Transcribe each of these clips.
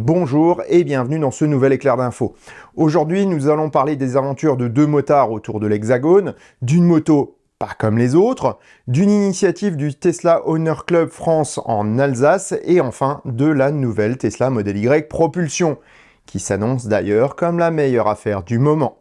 Bonjour et bienvenue dans ce nouvel éclair d'infos. Aujourd'hui, nous allons parler des aventures de deux motards autour de l'Hexagone, d'une moto pas comme les autres, d'une initiative du Tesla Owner Club France en Alsace et enfin de la nouvelle Tesla Model Y Propulsion, qui s'annonce d'ailleurs comme la meilleure affaire du moment.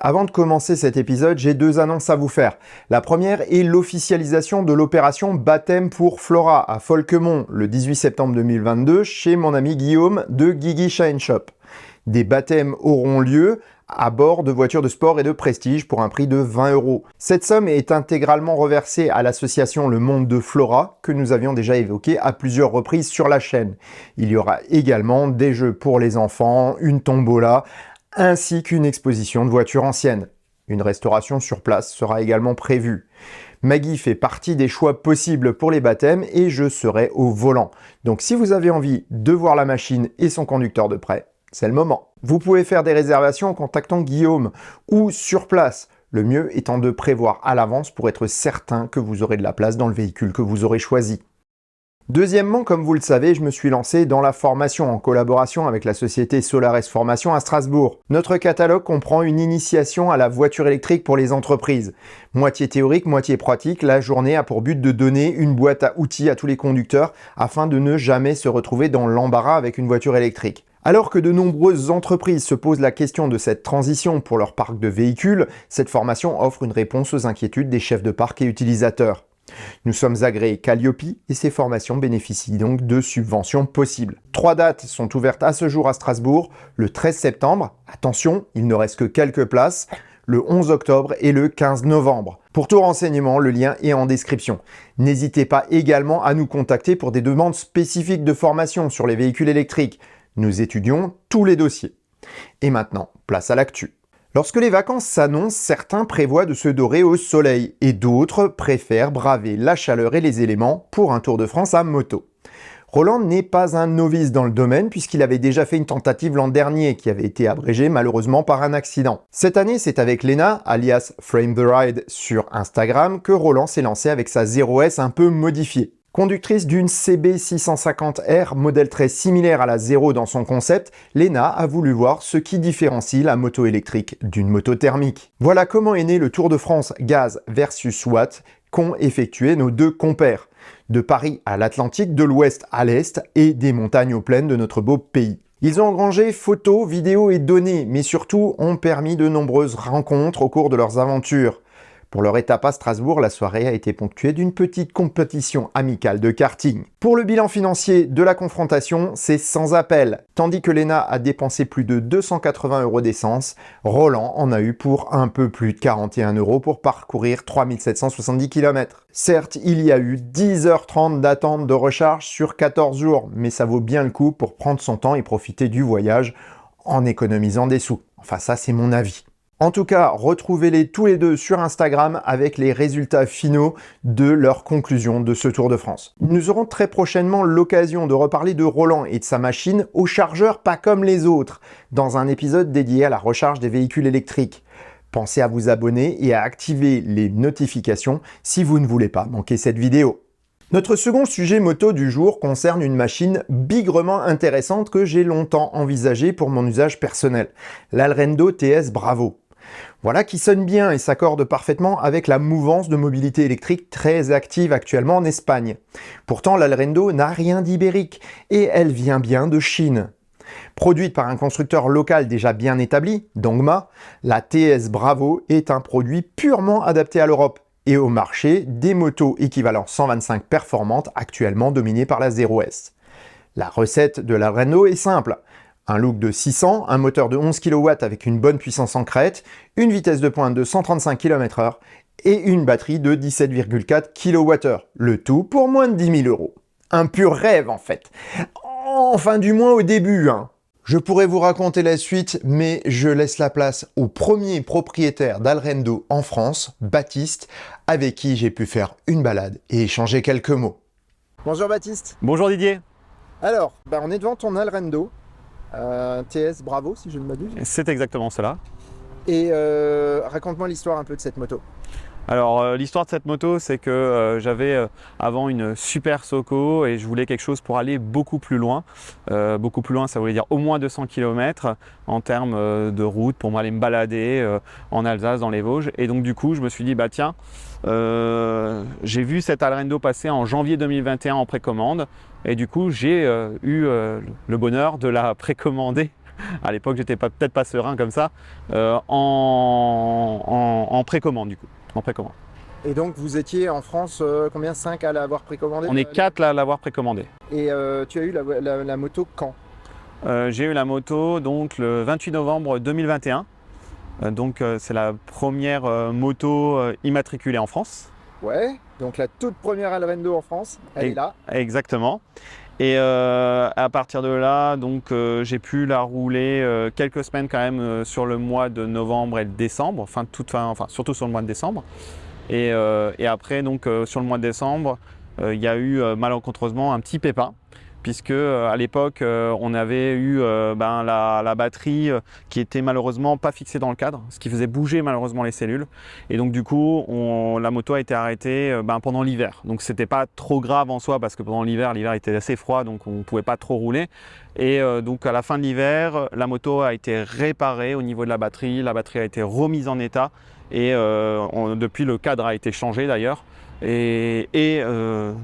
Avant de commencer cet épisode, j'ai deux annonces à vous faire. La première est l'officialisation de l'opération Baptême pour Flora à Folquemont le 18 septembre 2022 chez mon ami Guillaume de Guigui Shine Shop. Des baptêmes auront lieu à bord de voitures de sport et de prestige pour un prix de 20 €. Cette somme est intégralement reversée à l'association Le Monde de Flora que nous avions déjà évoqué à plusieurs reprises sur la chaîne. Il y aura également des jeux pour les enfants, une tombola, ainsi qu'une exposition de voitures anciennes. Une restauration sur place sera également prévue. Maggie fait partie des choix possibles pour les baptêmes et je serai au volant. Donc si vous avez envie de voir la machine et son conducteur de près, c'est le moment. Vous pouvez faire des réservations en contactant Guillaume ou sur place. Le mieux étant de prévoir à l'avance pour être certain que vous aurez de la place dans le véhicule que vous aurez choisi. Deuxièmement, comme vous le savez, je me suis lancé dans la formation en collaboration avec la société Solares Formation à Strasbourg. Notre catalogue comprend une initiation à la voiture électrique pour les entreprises. Moitié théorique, moitié pratique, la journée a pour but de donner une boîte à outils à tous les conducteurs afin de ne jamais se retrouver dans l'embarras avec une voiture électrique. Alors que de nombreuses entreprises se posent la question de cette transition pour leur parc de véhicules, cette formation offre une réponse aux inquiétudes des chefs de parc et utilisateurs. Nous sommes agréés Calliope et ces formations bénéficient donc de subventions possibles. 3 dates sont ouvertes à ce jour à Strasbourg, le 13 septembre, attention, il ne reste que quelques places, le 11 octobre et le 15 novembre. Pour tout renseignement, le lien est en description. N'hésitez pas également à nous contacter pour des demandes spécifiques de formation sur les véhicules électriques. Nous étudions tous les dossiers. Et maintenant, place à l'actu. Lorsque les vacances s'annoncent, certains prévoient de se dorer au soleil et d'autres préfèrent braver la chaleur et les éléments pour un Tour de France à moto. Roland n'est pas un novice dans le domaine puisqu'il avait déjà fait une tentative l'an dernier qui avait été abrégée malheureusement par un accident. Cette année, c'est avec Lena, alias Frame the Ride sur Instagram, que Roland s'est lancé avec sa 0S un peu modifiée. Conductrice d'une CB650R, modèle très similaire à la Zero dans son concept, Lena a voulu voir ce qui différencie la moto électrique d'une moto thermique. Voilà comment est né le Tour de France gaz versus watt qu'ont effectué nos deux compères. De Paris à l'Atlantique, de l'ouest à l'est et des montagnes aux plaines de notre beau pays. Ils ont engrangé photos, vidéos et données, mais surtout ont permis de nombreuses rencontres au cours de leurs aventures. Pour leur étape à Strasbourg, la soirée a été ponctuée d'une petite compétition amicale de karting. Pour le bilan financier de la confrontation, c'est sans appel. Tandis que Lena a dépensé plus de 280 € d'essence, Roland en a eu pour un peu plus de 41 € pour parcourir 3770 km. Certes, il y a eu 10h30 d'attente de recharge sur 14 jours, mais ça vaut bien le coup pour prendre son temps et profiter du voyage en économisant des sous. Enfin ça, c'est mon avis. En tout cas, retrouvez-les tous les deux sur Instagram avec les résultats finaux de leur conclusion de ce Tour de France. Nous aurons très prochainement l'occasion de reparler de Roland et de sa machine au chargeur pas comme les autres, dans un épisode dédié à la recharge des véhicules électriques. Pensez à vous abonner et à activer les notifications si vous ne voulez pas manquer cette vidéo. Notre second sujet moto du jour concerne une machine bigrement intéressante que j'ai longtemps envisagée pour mon usage personnel, l'Alrendo TS Bravo. Voilà qui sonne bien et s'accorde parfaitement avec la mouvance de mobilité électrique très active actuellement en Espagne. Pourtant, l'Alrendo n'a rien d'ibérique et elle vient bien de Chine. Produite par un constructeur local déjà bien établi, Dongma, la TS Bravo est un produit purement adapté à l'Europe et au marché des motos équivalent 125 performantes actuellement dominées par la 0S. La recette de l'Alrendo est simple. Un look de 600, un moteur de 11 kW avec une bonne puissance en crête, une vitesse de pointe de 135 km/h et une batterie de 17,4 kWh. Le tout pour moins de 10 000 €. Un pur rêve en fait. Enfin du moins au début. Je pourrais vous raconter la suite, mais je laisse la place au premier propriétaire d'Alrendo en France, Baptiste, avec qui j'ai pu faire une balade et échanger quelques mots. Bonjour Baptiste. Bonjour Didier. Alors, on est devant ton Alrendo, TS Bravo si je ne m'abuse. C'est exactement cela. Et raconte-moi l'histoire un peu de cette moto. Alors l'histoire de cette moto, c'est que j'avais avant une super Soco et je voulais quelque chose pour aller beaucoup plus loin. Beaucoup plus loin, ça voulait dire au moins 200 km en termes de route pour aller me balader en Alsace, dans les Vosges. Et donc du coup, je me suis dit, bah tiens, j'ai vu cette Alrendo passer en janvier 2021 en précommande. Et du coup, j'ai eu le bonheur de la précommander. À l'époque, j'étais peut-être pas serein comme ça, en précommande du coup. En précommande. Et donc vous étiez en France, combien 5 à l'avoir précommandé? On est 4 là, à l'avoir précommandé. Et tu as eu la moto quand? J'ai eu la moto donc le 28 novembre 2021. Donc c'est la première moto immatriculée en France. Ouais, donc la toute première Alrendo en France, elle est là. Exactement. Et à partir de là, donc j'ai pu la rouler quelques semaines quand même sur le mois de novembre et de décembre, enfin surtout sur le mois de décembre. Et après donc sur le mois de décembre, il y a eu malencontreusement un petit pépin. Puisque à l'époque on avait eu la batterie qui était malheureusement pas fixée dans le cadre, ce qui faisait bouger malheureusement les cellules. Et donc du coup la moto a été arrêtée pendant l'hiver. Donc c'était pas trop grave en soi parce que pendant l'hiver était assez froid, donc on pouvait pas trop rouler. Et donc à la fin de l'hiver, la moto a été réparée au niveau de la batterie a été remise en état et depuis le cadre a été changé d'ailleurs. Et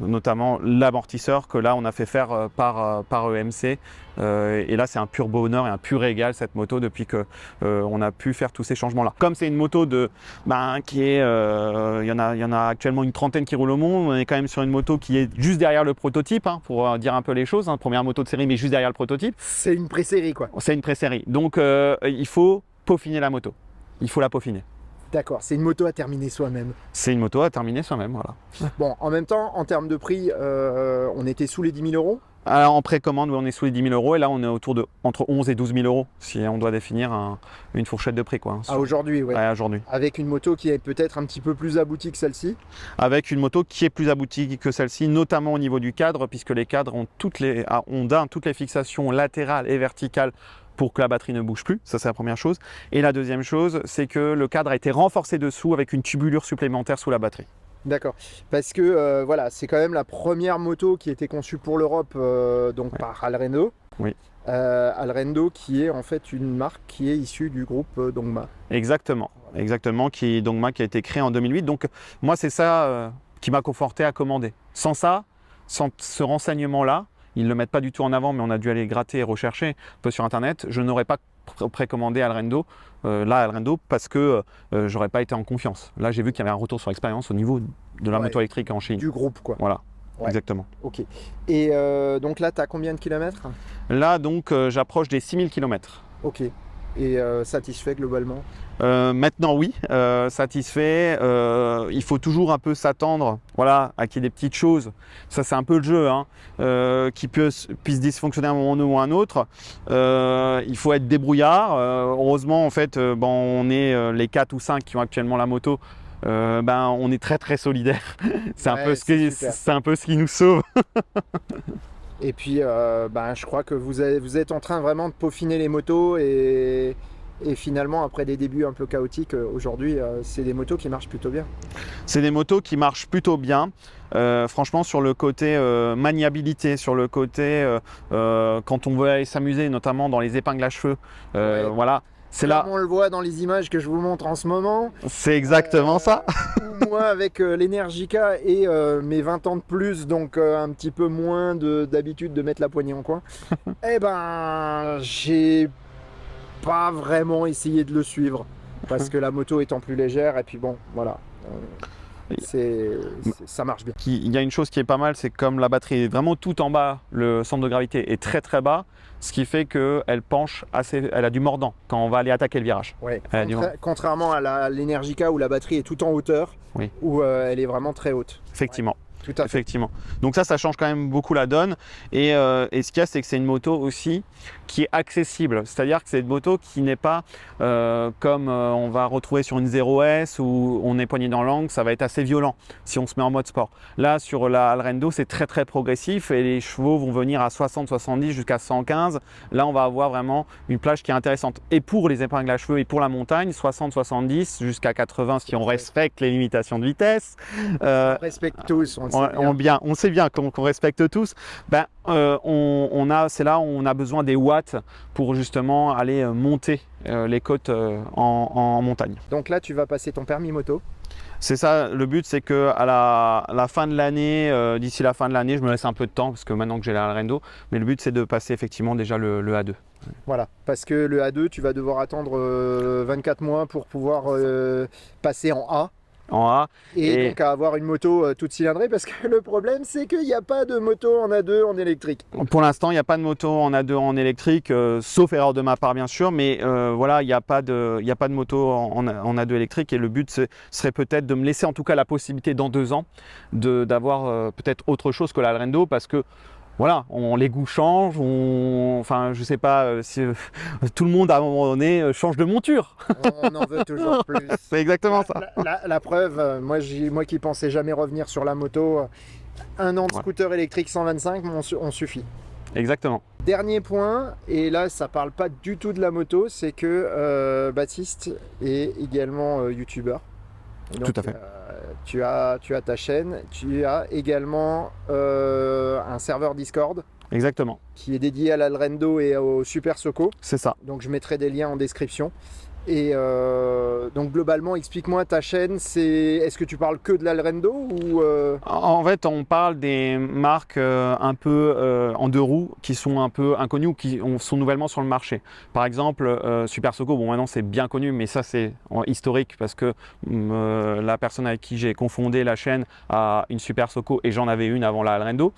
notamment l'amortisseur que là on a fait faire par EMC et là c'est un pur bonheur et un pur régal cette moto depuis que on a pu faire tous ces changements là. Comme c'est une moto qui est il y en a actuellement une trentaine qui roulent au monde, on est quand même sur une moto qui est juste derrière le prototype pour dire un peu les choses, première moto de série mais juste derrière le prototype. C'est une pré-série quoi. C'est une pré-série, donc il faut peaufiner la moto, il faut la peaufiner. D'accord, c'est une moto à terminer soi-même. C'est une moto à terminer soi-même, voilà. Bon, en même temps, en termes de prix, on était sous les 10 000 €. Alors, en précommande, on est sous les 10 000 € et là, on est autour de entre 11 et 12 000 € si on doit définir une fourchette de prix. Ah, aujourd'hui, oui. Ouais, aujourd'hui. Avec une moto qui est peut-être un petit peu plus aboutie que celle-ci. Avec une moto qui est plus aboutie que celle-ci, notamment au niveau du cadre, puisque les cadres ont toutes les fixations latérales et verticales pour que la batterie ne bouge plus, ça c'est la première chose. Et la deuxième chose, c'est que le cadre a été renforcé dessous avec une tubulure supplémentaire sous la batterie. D'accord, parce que voilà, c'est quand même la première moto qui a été conçue pour l'Europe par Alrendo. Oui. Alrendo qui est en fait une marque qui est issue du groupe Dongma. Exactement, exactement, Dongma qui a été créé en 2008. Donc moi c'est ça qui m'a conforté à commander. Sans ça, sans ce renseignement-là, ils ne le mettent pas du tout en avant, mais on a dû aller gratter et rechercher un peu sur internet. Je n'aurais pas précommandé Alrendo, parce que j'aurais pas été en confiance. Là, j'ai vu qu'il y avait un retour sur expérience au niveau de la moto électrique en Chine. Du groupe, quoi. Voilà, ouais. Exactement. Ok. Et donc là, tu as combien de kilomètres? Là, donc, j'approche des 6000 km. Ok. Et satisfait globalement? Maintenant oui, satisfait. Il faut toujours un peu s'attendre à qu'il y ait des petites choses. Ça c'est un peu le jeu qui puisse dysfonctionner à un moment ou à un autre. Il faut être débrouillard. Heureusement en fait, on est les 4 ou 5 qui ont actuellement la moto. On est très très solidaires. C'est un peu ce qui nous sauve. Et puis, je crois que vous êtes en train vraiment de peaufiner les motos et finalement, après des débuts un peu chaotiques, aujourd'hui, c'est des motos qui marchent plutôt bien. C'est des motos qui marchent plutôt bien. Franchement, sur le côté maniabilité, sur le côté quand on veut aller s'amuser, notamment dans les épingles à cheveux, voilà. C'est là. On le voit dans les images que je vous montre en ce moment. C'est exactement ça. Moi, avec l'Energica et mes 20 ans de plus, donc un petit peu moins d'habitude de mettre la poignée en coin, j'ai pas vraiment essayé de le suivre parce que la moto étant plus légère et puis bon, voilà. Ça marche bien. Il y a une chose qui est pas mal, c'est comme la batterie est vraiment tout en bas, le centre de gravité est très très bas, ce qui fait qu'elle penche elle a du mordant quand on va aller attaquer le virage. Ouais. Contrairement à l'Energica où la batterie est tout en hauteur, où elle est vraiment très haute. Effectivement. Ouais. Tout à fait. Effectivement. Donc ça change quand même beaucoup la donne. Et ce qu'il y a, c'est que c'est une moto aussi qui est accessible. C'est-à-dire que c'est une moto qui n'est pas comme on va retrouver sur une 0S où on est poigné dans l'angle, ça va être assez violent si on se met en mode sport. Là, sur la Alrendo, c'est très très progressif et les chevaux vont venir à 60, 70 jusqu'à 115. Là, on va avoir vraiment une plage qui est intéressante. Et pour les épingles à cheveux et pour la montagne, 60, 70 jusqu'à 80 si on respecte les limitations de vitesse. On respecte tous, On sait bien qu'on respecte tous. Ben, c'est là où on a besoin des watts pour justement aller monter les côtes en montagne. Donc là, tu vas passer ton permis moto. C'est ça, le but, c'est que à la fin de l'année, d'ici la fin de l'année, je me laisse un peu de temps parce que maintenant que j'ai la Alrendo, mais le but, c'est de passer effectivement déjà le A2. Voilà, parce que le A2, tu vas devoir attendre 24 mois pour pouvoir passer en A. En A. Et donc à avoir une moto toute cylindrée, parce que le problème, c'est qu'il n'y a pas de moto en A2 en électrique. Pour l'instant, il n'y a pas de moto en A2 en électrique, sauf erreur de ma part bien sûr, mais voilà, il n'y a pas de moto en A2 électrique et le but serait peut-être de me laisser en tout cas la possibilité dans 2 ans d'avoir peut-être autre chose que la Alrendo, parce que voilà, les goûts changent, enfin je sais pas si tout le monde à un moment donné change de monture. On en veut toujours plus. C'est exactement ça. La preuve, moi qui pensais jamais revenir sur la moto, un an de scooter électrique 125, on suffit. Exactement. Dernier point, et là ça parle pas du tout de la moto, c'est que Baptiste est également youtubeur. Tout à fait. Tu as ta chaîne, tu as également un serveur Discord. Exactement. Qui est dédié à l'Alrendo et au Super Soco. C'est ça. Donc je mettrai des liens en description. Et donc globalement, explique-moi ta chaîne, est-ce que tu parles que de l'Alrendo ou En fait, on parle des marques un peu en 2 roues qui sont un peu inconnues ou qui sont nouvellement sur le marché. Par exemple, Super Soco, bon maintenant c'est bien connu, mais ça c'est historique parce que la personne avec qui j'ai confondé la chaîne a une Super Soco et j'en avais une avant la Alrendo.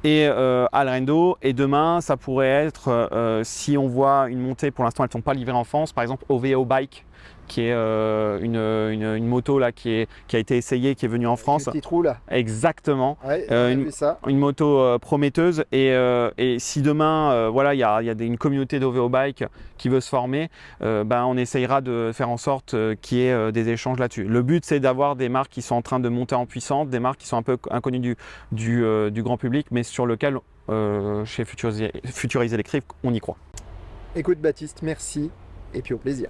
Et Alrendo, et demain ça pourrait être, si on voit une montée, pour l'instant elles ne sont pas livrées en France, par exemple OVO Bike, qui est une moto là, qui a été essayée, qui est venue en France. Une petite roue là. Exactement. Ouais, une moto prometteuse. Et si demain, voilà, il y a une communauté d'OVO Bike qui veut se former, on essayera de faire en sorte qu'il y ait des échanges là-dessus. Le but, c'est d'avoir des marques qui sont en train de monter en puissance, des marques qui sont un peu inconnues du grand public, mais sur lesquelles, chez Futurize Electric, on y croit. Écoute Baptiste, merci. Et puis au plaisir.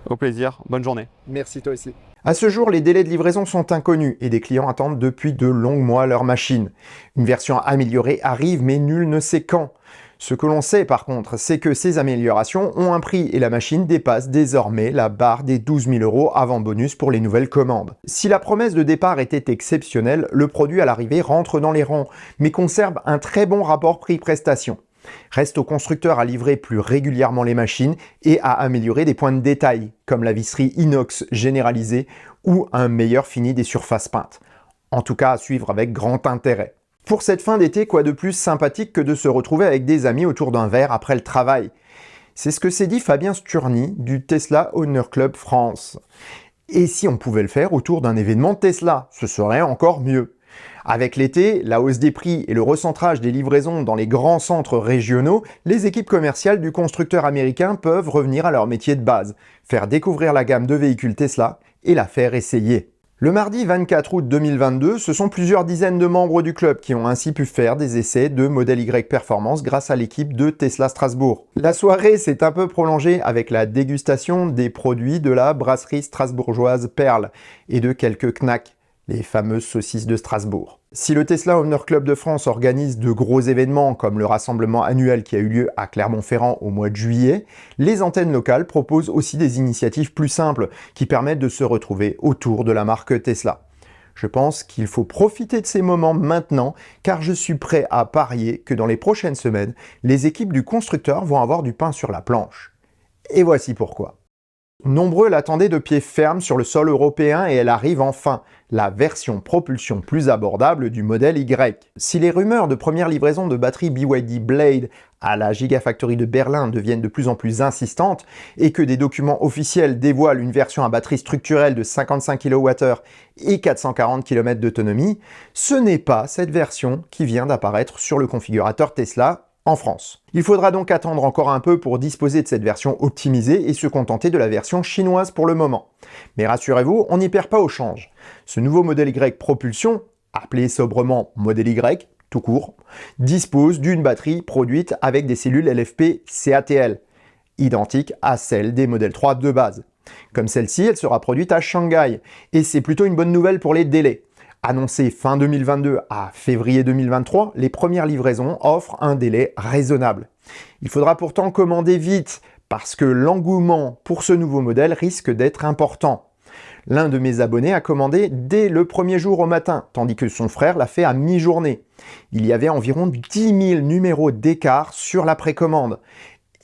Au plaisir, bonne journée. Merci toi aussi. À ce jour, les délais de livraison sont inconnus et des clients attendent depuis de longs mois leur machine. Une version améliorée arrive, mais nul ne sait quand. Ce que l'on sait par contre, c'est que ces améliorations ont un prix et la machine dépasse désormais la barre des 12 000 € avant bonus pour les nouvelles commandes. Si la promesse de départ était exceptionnelle, le produit à l'arrivée rentre dans les rangs, mais conserve un très bon rapport prix-prestation. Reste au constructeur à livrer plus régulièrement les machines et à améliorer des points de détail, comme la visserie inox généralisée ou un meilleur fini des surfaces peintes. En tout cas, à suivre avec grand intérêt. Pour cette fin d'été, quoi de plus sympathique que de se retrouver avec des amis autour d'un verre après le travail? C'est ce que s'est dit Fabien Sturny du Tesla Owner Club France. Et si on pouvait le faire autour d'un événement Tesla, ce serait encore mieux. Avec l'été, la hausse des prix et le recentrage des livraisons dans les grands centres régionaux, les équipes commerciales du constructeur américain peuvent revenir à leur métier de base, faire découvrir la gamme de véhicules Tesla et la faire essayer. Le mardi 24 août 2022, ce sont plusieurs dizaines de membres du club qui ont ainsi pu faire des essais de Model Y Performance grâce à l'équipe de Tesla Strasbourg. La soirée s'est un peu prolongée avec la dégustation des produits de la brasserie strasbourgeoise Perle et de quelques knacks, les fameuses saucisses de Strasbourg. Si le Tesla Owner Club de France organise de gros événements comme le rassemblement annuel qui a eu lieu à Clermont-Ferrand au mois de juillet, les antennes locales proposent aussi des initiatives plus simples qui permettent de se retrouver autour de la marque Tesla. Je pense qu'il faut profiter de ces moments maintenant car je suis prêt à parier que dans les prochaines semaines, les équipes du constructeur vont avoir du pain sur la planche. Et voici pourquoi. Nombreux l'attendaient de pied ferme sur le sol européen et elle arrive enfin, la version propulsion plus abordable du modèle Y. Si les rumeurs de première livraison de batterie BYD Blade à la Gigafactory de Berlin deviennent de plus en plus insistantes et que des documents officiels dévoilent une version à batterie structurelle de 55 kWh et 440 km d'autonomie, ce n'est pas cette version qui vient d'apparaître sur le configurateur Tesla en France. Il faudra donc attendre encore un peu pour disposer de cette version optimisée et se contenter de la version chinoise pour le moment. Mais rassurez-vous, on n'y perd pas au change. Ce nouveau modèle Y propulsion, appelé sobrement modèle Y, tout court, dispose d'une batterie produite avec des cellules LFP CATL, identiques à celles des modèles 3 de base. Comme celle-ci, elle sera produite à Shanghai, et c'est plutôt une bonne nouvelle pour les délais. Annoncé fin 2022 à février 2023, les premières livraisons offrent un délai raisonnable. Il faudra pourtant commander vite, parce que l'engouement pour ce nouveau modèle risque d'être important. L'un de mes abonnés a commandé dès le premier jour au matin, tandis que son frère l'a fait à mi-journée. Il y avait environ 10 000 numéros d'écart sur la précommande,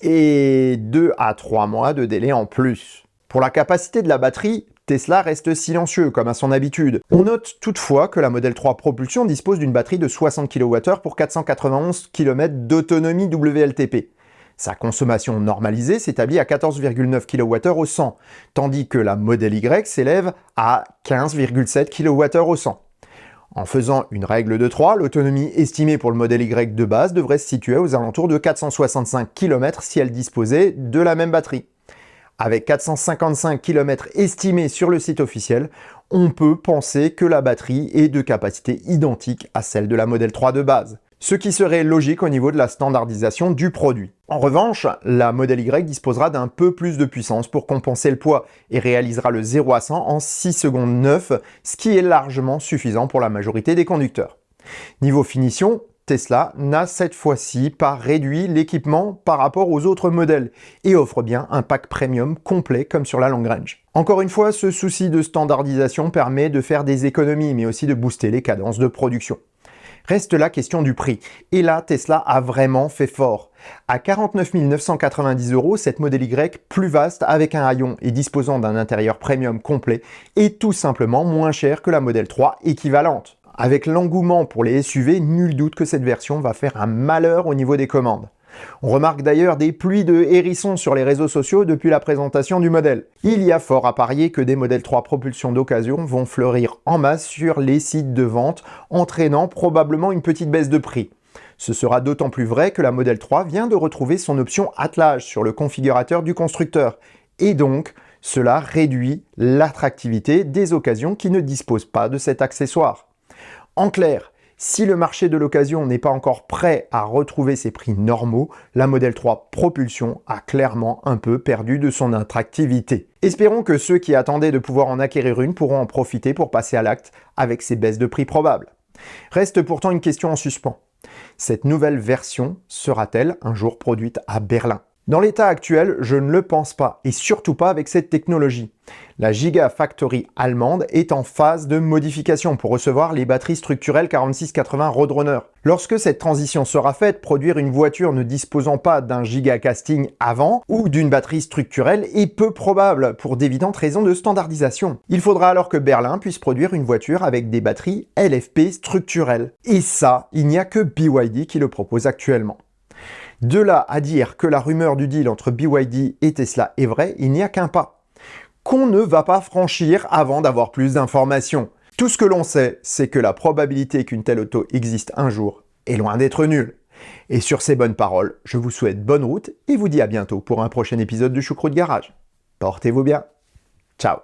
et 2 à 3 mois de délai en plus. Pour la capacité de la batterie, Tesla reste silencieux, comme à son habitude. On note toutefois que la Model 3 Propulsion dispose d'une batterie de 60 kWh pour 491 km d'autonomie WLTP. Sa consommation normalisée s'établit à 14,9 kWh au 100, tandis que la Model Y s'élève à 15,7 kWh au 100. En faisant une règle de 3, l'autonomie estimée pour le modèle Y de base devrait se situer aux alentours de 465 km si elle disposait de la même batterie. Avec 455 km estimés sur le site officiel, on peut penser que la batterie est de capacité identique à celle de la Model 3 de base, ce qui serait logique au niveau de la standardisation du produit. En revanche, la Model Y disposera d'un peu plus de puissance pour compenser le poids et réalisera le 0 à 100 en 6 secondes 9, ce qui est largement suffisant pour la majorité des conducteurs. Niveau finition, Tesla n'a cette fois-ci pas réduit l'équipement par rapport aux autres modèles et offre bien un pack premium complet comme sur la long range. Encore une fois, ce souci de standardisation permet de faire des économies mais aussi de booster les cadences de production. Reste la question du prix. Et là, Tesla a vraiment fait fort. À 49 990 €, cette Model Y plus vaste avec un haillon et disposant d'un intérieur premium complet est tout simplement moins cher que la Model 3 équivalente. Avec l'engouement pour les SUV, nul doute que cette version va faire un malheur au niveau des commandes. On remarque d'ailleurs des pluies de hérissons sur les réseaux sociaux depuis la présentation du modèle. Il y a fort à parier que des Model 3 propulsion d'occasion vont fleurir en masse sur les sites de vente, entraînant probablement une petite baisse de prix. Ce sera d'autant plus vrai que la Model 3 vient de retrouver son option attelage sur le configurateur du constructeur, et donc cela réduit l'attractivité des occasions qui ne disposent pas de cet accessoire. En clair, si le marché de l'occasion n'est pas encore prêt à retrouver ses prix normaux, la Model 3 Propulsion a clairement un peu perdu de son attractivité. Espérons que ceux qui attendaient de pouvoir en acquérir une pourront en profiter pour passer à l'acte avec ces baisses de prix probables. Reste pourtant une question en suspens. Cette nouvelle version sera-t-elle un jour produite à Berlin ? Dans l'état actuel, je ne le pense pas, et surtout pas avec cette technologie. La Gigafactory allemande est en phase de modification pour recevoir les batteries structurelles 4680 Roadrunner. Lorsque cette transition sera faite, produire une voiture ne disposant pas d'un gigacasting avant ou d'une batterie structurelle est peu probable pour d'évidentes raisons de standardisation. Il faudra alors que Berlin puisse produire une voiture avec des batteries LFP structurelles. Et ça, il n'y a que BYD qui le propose actuellement. De là à dire que la rumeur du deal entre BYD et Tesla est vraie, il n'y a qu'un pas qu'on ne va pas franchir avant d'avoir plus d'informations. Tout ce que l'on sait, c'est que la probabilité qu'une telle auto existe un jour est loin d'être nulle. Et sur ces bonnes paroles, je vous souhaite bonne route et vous dis à bientôt pour un prochain épisode du Choucroute Garage. Portez-vous bien. Ciao.